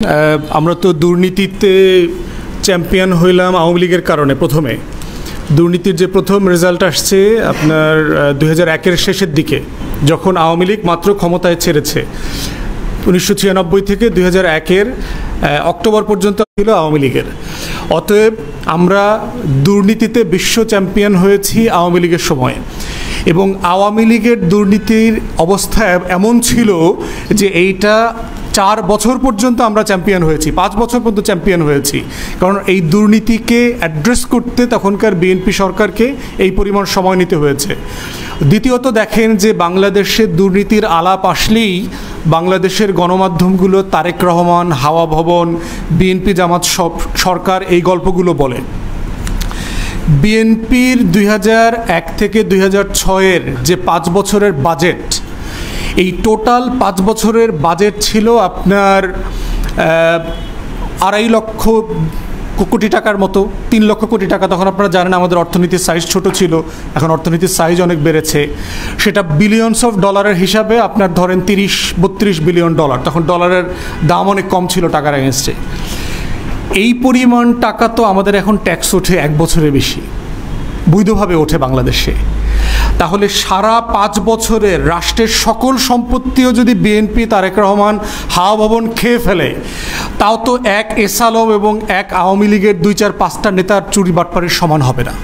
আমরা তো দুর্নীতিতে চ্যাম্পিয়ন হইলাম আওয়ামী লীগের কারণে। প্রথমে দুর্নীতির যে প্রথম রেজাল্ট আসছে আপনার 2001-এর শেষের দিকে, যখন আওয়ামী লীগ মাত্র ক্ষমতায় ছেড়েছে। 1996 থেকে 2001-এর অক্টোবর পর্যন্ত ছিল আওয়ামী লীগের। অতএব আমরা দুর্নীতিতে বিশ্ব চ্যাম্পিয়ন হয়েছি আওয়ামী লীগের সময়। এবং আওয়ামী লীগের দুর্নীতির অবস্থা এমন ছিল যে এইটা 4 বছর পর্যন্ত আমরা চ্যাম্পিয়ন হয়েছি, 5 বছর পর্যন্ত চ্যাম্পিয়ন হয়েছি। কারণ এই দুর্নীতিকে অ্যাড্রেস করতে তখনকার বিএনপি সরকারকে এই পরিমাণ সময় নিতে হয়েছে। দ্বিতীয়ত দেখেন যে বাংলাদেশের দুর্নীতির আলাপ আসলেই বাংলাদেশের গণমাধ্যমগুলো তারেক রহমান, হাওয়া ভবন, বিএনপি জামাত সরকার এই গল্পগুলো বলে। বিএনপির 2001 থেকে 2006-এর যে 5 বছরের বাজেট, এই টোটাল 5 বছরের বাজেট ছিল আপনার 2.5 লক্ষ কোটি টাকার মতো, 3 লক্ষ কোটি টাকা। তখন আপনারা জানেন আমাদের অর্থনীতির সাইজ ছোট ছিল, এখন অর্থনীতির সাইজ অনেক বেড়েছে। সেটা বিলিয়নস অফ ডলারের হিসাবে আপনার ধরেন 30-32 বিলিয়ন ডলার। তখন ডলারের দাম অনেক কম ছিল টাকার এগেনস্টে। এই পরিমাণ টাকা তো আমাদের এখন ট্যাক্স ওঠে 1 বছরের বেশি, বৈধভাবে ওঠে বাংলাদেশে। তাহলে সারা 5 বছরের রাষ্ট্রের সকল সম্পত্তিও যদি বিএনপি, তারেক রহমান, হাওয়া ভবন খেয়ে ফেলে, তাও তো এক এস আলম এবং এক আওয়ামী লীগের 2-4-5টা নেতার চুরি বাটপাড়ির সমান হবে না।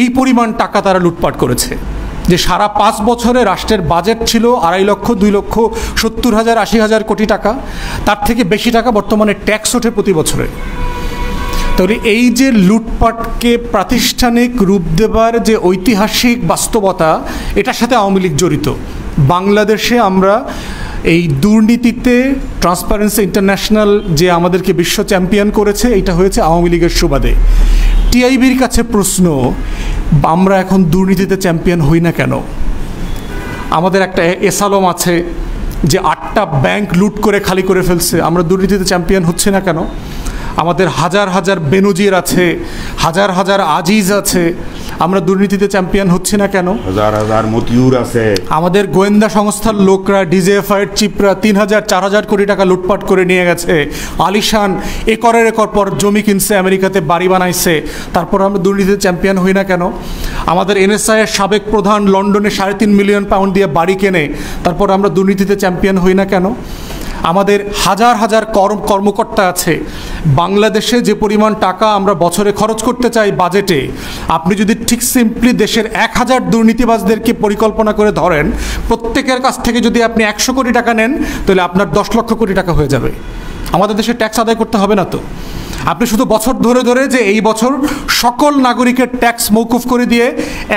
এই পরিমাণ টাকা তারা লুটপাট করেছে যে সারা 5 বছরে রাষ্ট্রের বাজেট ছিল 2.5 লক্ষ, 2,70,000-80,000 কোটি টাকা। তার থেকে বেশি টাকা বর্তমানে ট্যাক্স ওঠে প্রতি বছরে। তাহলে এই যে লুটপাটকে প্রাতিষ্ঠানিক রূপ দেবার যে ঐতিহাসিক বাস্তবতা, এটার সাথে আওয়ামী লীগ জড়িত। বাংলাদেশে আমরা এই দুর্নীতিতে ট্রান্সপারেন্সি ইন্টারন্যাশনাল যে আমাদেরকে বিশ্ব চ্যাম্পিয়ন করেছে, এটা হয়েছে আওয়ামী লীগের সুবাদে। টিআইবির কাছে প্রশ্ন, আমরা এখন দুর্নীতিতে চ্যাম্পিয়ন হই না কেন? আমাদের একটা এস আলম আছে যে 8টা ব্যাংক লুট করে খালি করে ফেলছে, আমরা দুর্নীতিতে চ্যাম্পিয়ন হচ্ছে না কেন? আমাদের হাজার হাজার বেনজির আছে, হাজার হাজার আজিজ আছে, আমরা দুর্নীতিতে চ্যাম্পিয়ন হচ্ছে না কেন? হাজার হাজার মতিউর আছে। আমাদের গোয়েন্দা সংস্থার লোকরা, ডিজিএফআইয়ের চিপরা 3,000-4,000 কোটি টাকা লুটপাট করে নিয়ে গেছে। আলিশান একরের একর পর জমি কিনছে, আমেরিকাতে বাড়ি বানাইছে, তারপর আমরা দুর্নীতিতে চ্যাম্পিয়ন হই না কেন? আমাদের এনএসআইয়ের সাবেক প্রধান লন্ডনে 3.5 মিলিয়ন পাউন্ড দিয়ে বাড়ি কেনে, তারপর আমরা দুর্নীতিতে চ্যাম্পিয়ন হই না কেন? আমাদের হাজার হাজার কর্মকর্তা আছে। বাংলাদেশে যে পরিমাণ টাকা আমরা বছরে খরচ করতে চাই বাজেটে, আপনি যদি ঠিক সিম্পলি দেশের 1000 দুর্নীতিবাজদেরকে পরিকল্পনা করে ধরেন, প্রত্যেকের কাছ থেকে যদি আপনি 100 কোটি টাকা নেন, তাহলে আপনার 10 লক্ষ কোটি টাকা হয়ে যাবে। আমাদের দেশে ট্যাক্স আদায় করতে হবে না তো। আপনি শুধু বছর ধরে ধরে যে এই বছর সকল নাগরিকের ট্যাক্স মৌকুফ করে দিয়ে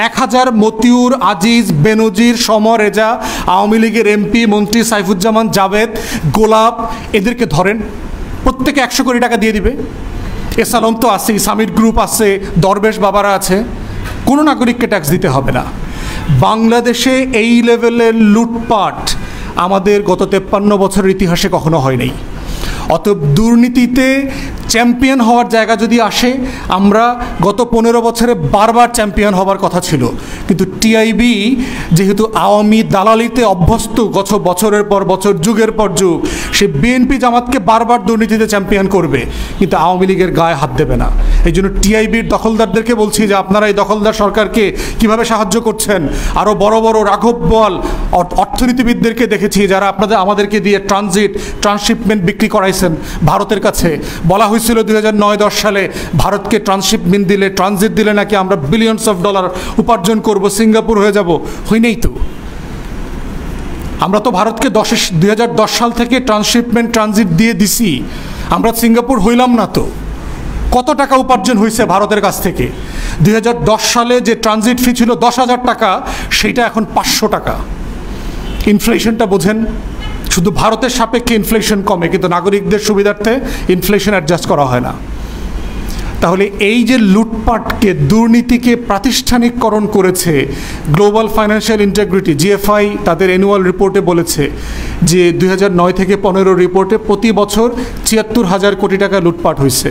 1000 মতিউর, আজিজ, বেনজির, সমর, রেজা, আওয়ামী লীগের এমপি, মন্ত্রী সাইফুজ্জামান, জাভেদ, গোলাপ, এদেরকে ধরেন, প্রত্যেকে 100 কোটি টাকা দিয়ে দিবে। এস আলম তো আছেই, সামির গ্রুপ আছে, দরবেশ বাবারা আছে, কোনো নাগরিককে ট্যাক্স দিতে হবে না। বাংলাদেশে এই লেভেলের লুটপাট আমাদের গত 53 বছরের ইতিহাসে কখনো হয় নাই। অতএব দুর্নীতিতে চ্যাম্পিয়ন হওয়ার জায়গা যদি আসে, আমরা গত 15 বছরে বারবার চ্যাম্পিয়ন হওয়ার কথা ছিল। কিন্তু টিআইবি যেহেতু আওয়ামী দালালিতে অভ্যস্ত গত বছরের পর বছর, যুগের পর যুগ, সে বিএনপি জামাতকে বারবার দুর্নীতিতে চ্যাম্পিয়ন করবে, কিন্তু আওয়ামী লীগের গায়ে হাত দেবে না। এই জন্য টিআইবির দখলদারদেরকে বলছি যে আপনারা এই দখলদার সরকারকে কিভাবে সাহায্য করছেন। আরও বড় বড় রাঘব বোয়াল অর্থনীতিবিদদেরকে দেখেছি যারা আমাদেরকে দিয়ে ট্রান্সশিপমেন্ট বিক্রি করাইছেন ভারতের কাছে। বলা হয়েছিল 2009-10 সালে ভারতকে ট্রান্সশিপমেন্ট দিলে, ট্রানজিট দিলে নাকি আমরা বিলিয়নস অফ ডলার উপার্জন করব, সিঙ্গাপুর হয়ে যাব। হয়নি তো। আমরা তো ভারতকে 2010 সাল থেকে ট্রান্সশিপমেন্ট, ট্রানজিট দিয়ে দিছি, আমরা সিঙ্গাপুর হইলাম না তো। কত টাকা উপার্জন হয়েছে ভারতের কাছ থেকে? 2010 সালে যে ট্রানজিট ফি ছিল 10,000 টাকা, সেইটা এখন 500 টাকা। ইনফ্লেশনটা বোঝেন। শুধু ভারতের সাপেক্ষে ইনফ্লেশন কমে, কিন্তু নাগরিকদের সুবিধার্থে ইনফ্লেশন অ্যাডজাস্ট করা হয় না। তাহলে এই যে লুটপাটকে, দুর্নীতিকে প্রাতিষ্ঠানিককরণ করেছে, গ্লোবাল ফাইন্যান্সিয়াল ইন্টিগ্রিটি জিএফআই তাদের অ্যানুয়াল রিপোর্টে বলেছে যে 2009 থেকে 15 রিপোর্টে প্রতি বছর ৭৪,000 কোটি টাকা লুটপাট হয়েছে।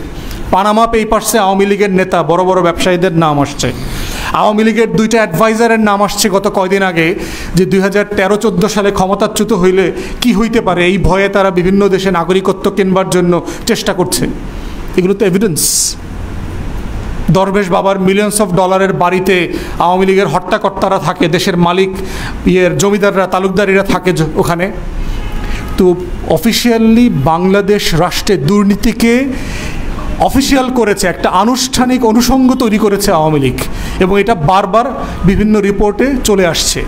পানামা পেপারসে আওয়ামী লীগের নেতা, বড় বড় ব্যবসায়ীদের নাম আসছে। আওয়ামী লীগের 2টা অ্যাডভাইজারের নাম আসছে গত কয়দিন আগে, যে 2013-14 সালে ক্ষমতাচ্যুত হইলে কি হইতে পারে, এই ভয়ে তারা বিভিন্ন দেশে নাগরিকত্ব কেনবার জন্য চেষ্টা করছে। এগুলো তো এভিডেন্স। দরবেশ বাবার মিলিয়নস অফ ডলারের বাড়িতে আওয়ামী লীগের হট্টাকর্তারা থাকে, দেশের মালিক জমিদাররা তালুকদারিরা থাকে ওখানে। তো অফিসিয়ালি বাংলাদেশ রাষ্ট্রে দুর্নীতিকে অফিসিয়াল করেছে, একটা আনুষ্ঠানিক অনুষঙ্গ তৈরি করেছে আওয়ামী লীগ, এবং এটা বারবার বিভিন্ন রিপোর্টে চলে আসছে।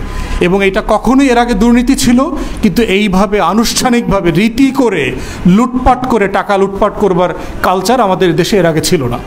এবং এটা কখনোই এর আগে দুর্নীতি ছিল, কিন্তু এইভাবে আনুষ্ঠানিকভাবে রীতি করে লুটপাট করে টাকা লুটপাট করবার কালচার আমাদের দেশে এর আগে ছিল না।